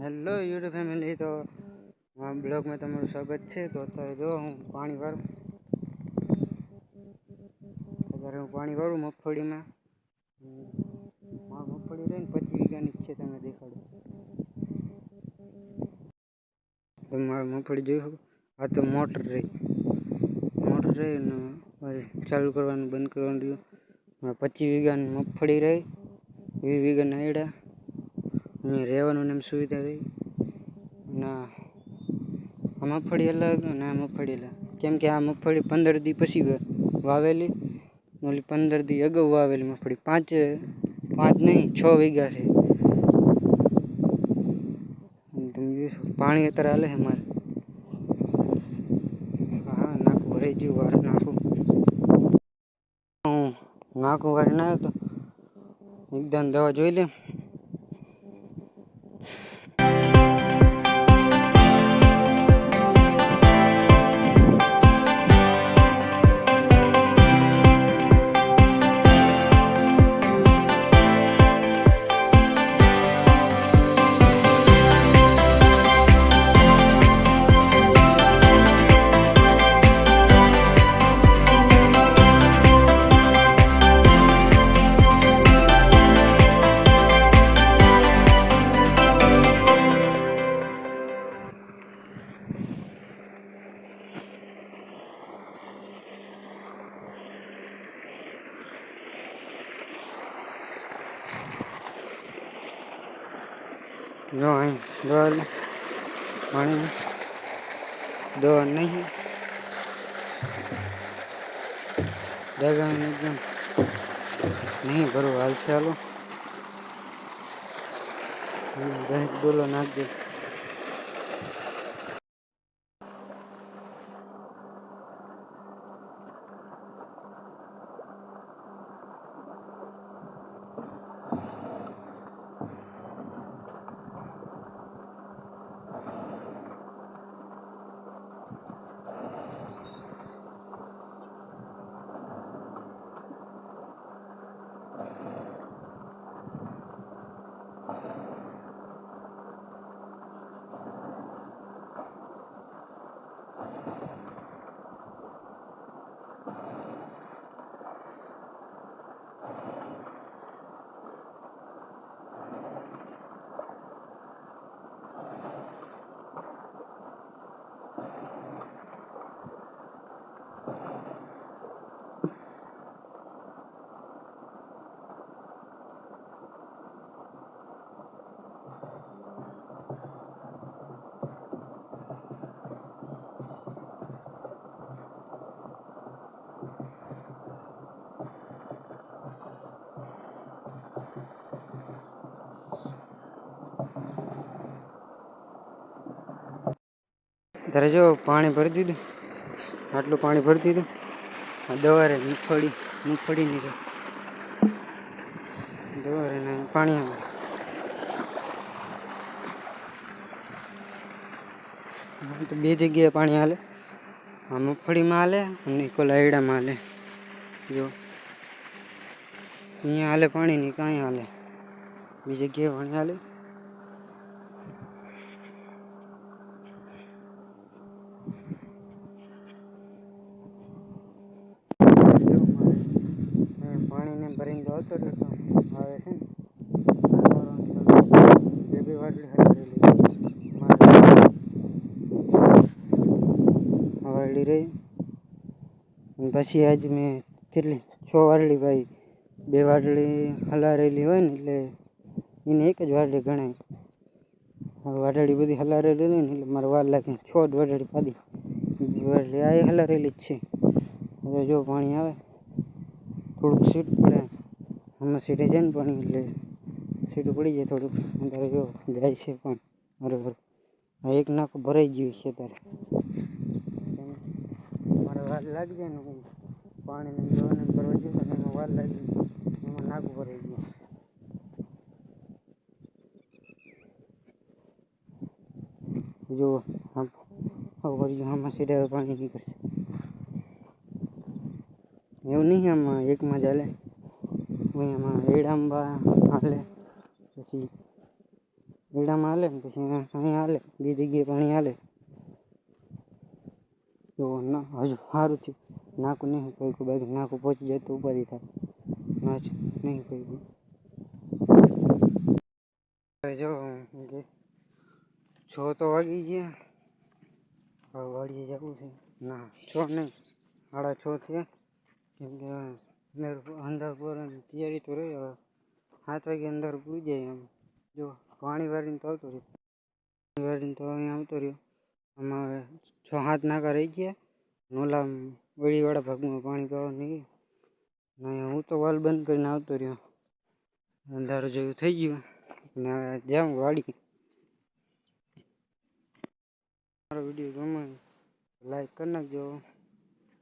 Hello YouTube family, તો બ્લોગમાં તમારું સ્વાગત છે। તો અત્યારે જો હું પાણી વાળું મગફળીમાં। મગફળી રહીને 25 વીઘાની જ છે, તમે દેખાડો તો મારી મગફળી જોઈ શકો। આ તો મોટર રહી ને ચાલુ કરવાનું બંધ કરવાનું રહ્યું। 25 વીઘાની મગફળી રહી, 20 વીઘાના એડા, અહીંયા રહેવાનું એમ સુવિધા રહી। ના આ મગફળી અલગ અને આ મગફળી અલગ, કેમ કે આ મગફળી 15 દી પછી વાવેલી, ઓલી 15 દી અગાઉ વાવેલી મગફળી। 5 નહીં 6 વીઘા છે। પાણી અત્યારે હાલે છે મારે। હા નાખું ભરાઈ ગયું, વાર નાખું વાર ના તો એકદમ દવા જોઈ લે। જો અહીં પાણી દવા નહીં એકદમ નહીં ભરવું હાલશે। હાલો ડોલો નાખી દે। ત્યારે જો પાણી ભરી દીધું, આટલું પાણી ભરી દીધું। દવા રે મગફળી ની દવા રે પાણી તો બે જગ્યાએ પાણી હાલે, આ મગફળીમાં હાલે અને કોલાયડામાં હાલે। જો અહીંયા હાલે પાણી ની, કાંઈ હાલે બીજી જગ્યાએ પાણી હાલે। પાણીને ભરીને તો આવતો રહેતો આવે છે ને, બે વાટલી વાટલી રહી। પછી આજ મેં કેટલી 6 વાટલી ભાઈ, 2 વાટલી હલારેલી હોય ને એટલે એને એક જ વાટલી ગણાય। વાટડી બધી હલારેલી ને એટલે મારે વાર લાગે, 6 વાટડી પાડી વાટલી આ હલારેલી જ છે। હવે જો પાણી આવે થોડુંક સીટ પડે, આમાં સીટે જાય ને પાણી એટલે સીટું પડી જાય થોડુંક। અત્યારે જો જાય છે પણ બરાબર, આ એક નાકું ભરાઈ ગયું છે। ત્યારે મારે વાર લાગી જાય ને, હું પાણીને દવાને ભરવા જઈએ તો એમાં વાર લાગી, એમાં નાકું ભરાઈ ગયું। જો આમાં સીધે પાણી નીકળશે, એવું નહીં આમાં એકમાં જ હાલે, એમાં એડાંબા હાલે, પછી વીડામાં હાલે ને પછી અહીંયા હાલે, બીજી જગ્યાએ પાણી હાલે. જો ના હજુ સારું થયું નાકું નહીં પગ્યું, બાકી નાકું પહોંચી જાય તો ઉપાધિ થાય. ના જ નહીં પગ્યું. હવે જો 6 તો વાગી ગયા. હવે વાડીએ જવું છે. ના 6 નહીં, 6:30 થયા. કેમ કે અંદર પૂરવાની તૈયારી તો રહી. હવે 7 વાગે અંદર પૂરી જાય. એમ જો પાણી વાળીને તો આવતો રહ્યો, પાણી વાળીને તો અહીંયા આવતો રહ્યો. આમાં હવે 6-7 નાકા રહી ગયા. નોલા વળીવાળા ભાગમાં પાણી પાવા નહીં. અહીંયા હું તો વાલ બંધ કરીને આવતો રહ્યો. અંધારું જેવું થઈ ગયું ને હવે જાઉં વાડી. મારો વિડીયો ગમે લાઈક કરી નાખજો.